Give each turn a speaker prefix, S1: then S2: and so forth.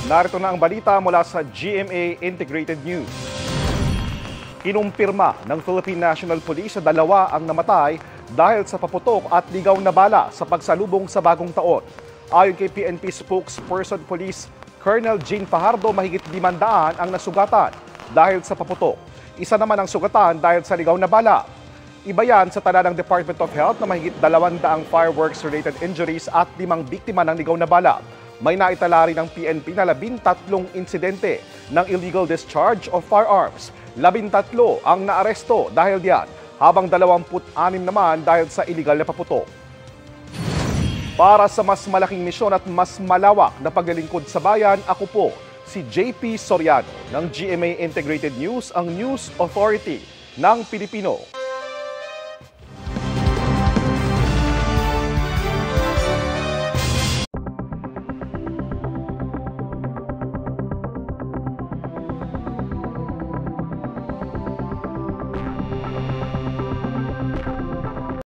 S1: Narito na ang balita mula sa GMA Integrated News. Kinumpirma ng Philippine National Police na 2 ang namatay dahil sa paputok at ligaw na bala sa pagsalubong sa bagong taon. Ayon kay PNP spokesperson Police Colonel Jean Fajardo, mahigit 500 ang nasugatan dahil sa paputok. Isa naman ang sugatan dahil sa ligaw na bala. Iba yan sa tala ng Department of Health na mahigit 200 fireworks-related injuries at 5 biktima ng ligaw na bala. May naitala rin ng PNP na 13 insidente ng illegal discharge of firearms. 13 ang naaresto dahil diyan, habang 26 naman dahil sa illegal na paputok. Para sa mas malaking misyon at mas malawak na paglilingkod sa bayan, ako po si JP Soriano ng GMA Integrated News, ang News Authority ng Pilipino.